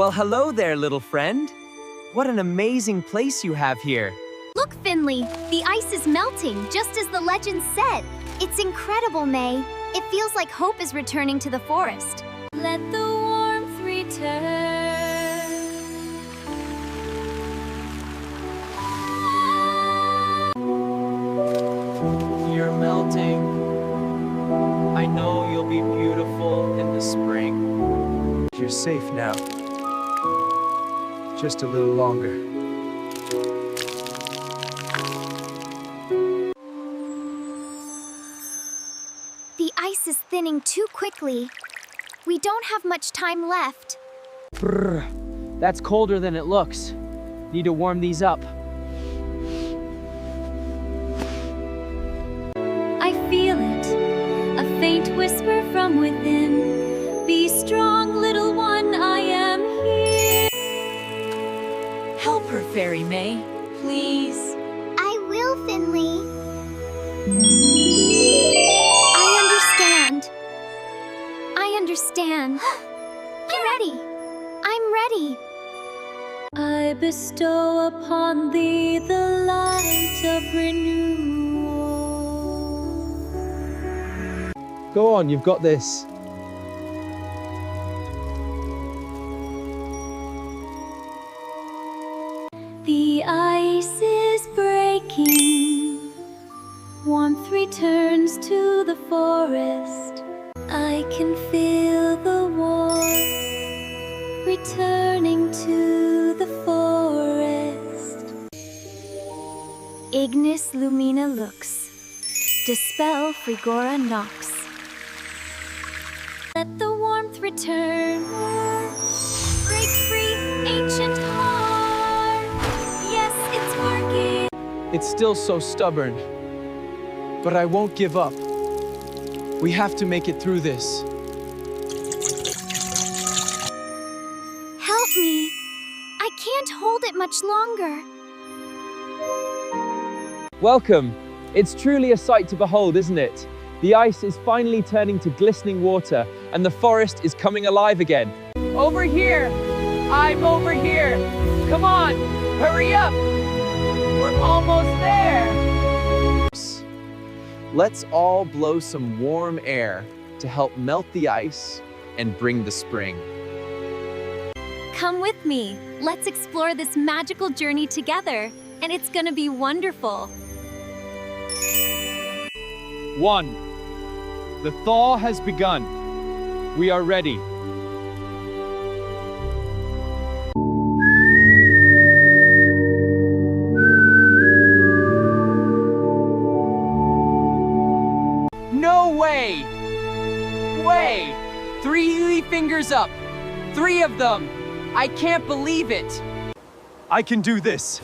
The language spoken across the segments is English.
Well, hello there, little friend. What an amazing place you have here. Look, Finley, the ice is melting, just as the legend said. It's incredible, May. It feels like hope is returning to the forest. Let the warmth return. You're melting. I know you'll be beautiful in the spring. You're safe now. Just a little longer. The ice is thinning too quickly. We don't have much time left. Brr, that's colder than it looks. Need to warm these up. I feel it, a faint whisper from within. Be strong, little one, I am here. Help her, Fairy May, please. I will, Finley. I understand. Get ready. I'm ready. I bestow upon thee the light of renewal. Go on, you've got this. The ice is breaking. Warmth returns to the forest. I can feel the warmth returning to the forest. Ignis Lumina lux. Dispel Frigora nox. Let the warmth return. Break free, ancient heart. Yes, it's working. It's still so stubborn. But I won't give up. We have to make it through this. Help me. I can't hold it much longer. Welcome. It's truly a sight to behold, isn't it? The ice is finally turning to glistening water, and the forest is coming alive again. Over here! I'm over here! Come on! Hurry up! We're almost there! Let's all blow some warm air to help melt the ice and bring the spring. Come with me. Let's explore this magical journey together, and it's gonna be wonderful. 1. The thaw has begun. We are ready. No way! Way! 3 fingers up! 3 of them! I can't believe it! I can do this.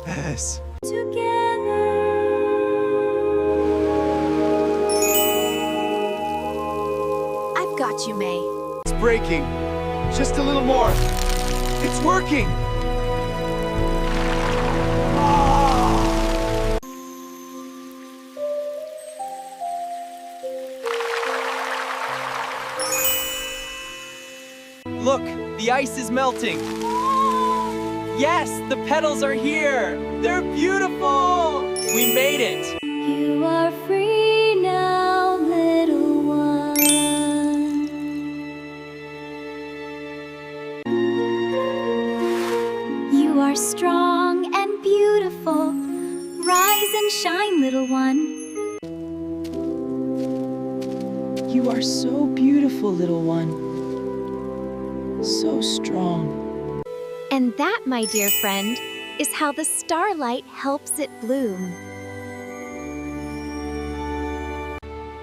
Yes. Together. I've got you, May. It's breaking. Just a little more. It's working. Look, the ice is melting. Yes, the petals are here. They're beautiful. We made it. You are free now, little one. You are strong and beautiful. Rise and shine, little one. You are so beautiful, little one. So strong. And that, my dear friend, is how the starlight helps it bloom.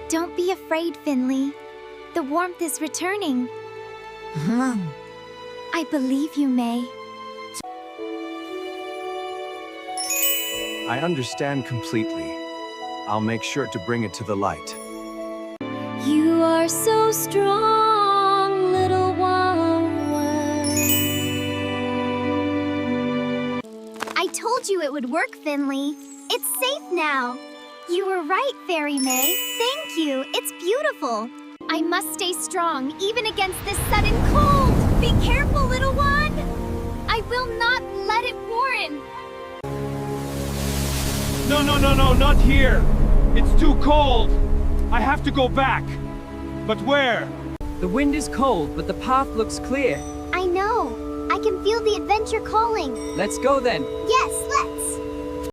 Don't be afraid, Finley. The warmth is returning. I believe you, May. I understand completely. I'll make sure to bring it to the light. You are so strong, little one. I told you it would work, Finley. It's safe now. You were right, Fairy May. Thank you. It's beautiful. I must stay strong, even against this sudden cold. Be careful, little one. I will not let it warn. No, not here. It's too cold. I have to go back. But where? The wind is cold, but the path looks clear. I know. I can feel the adventure calling. Let's go then. Yes,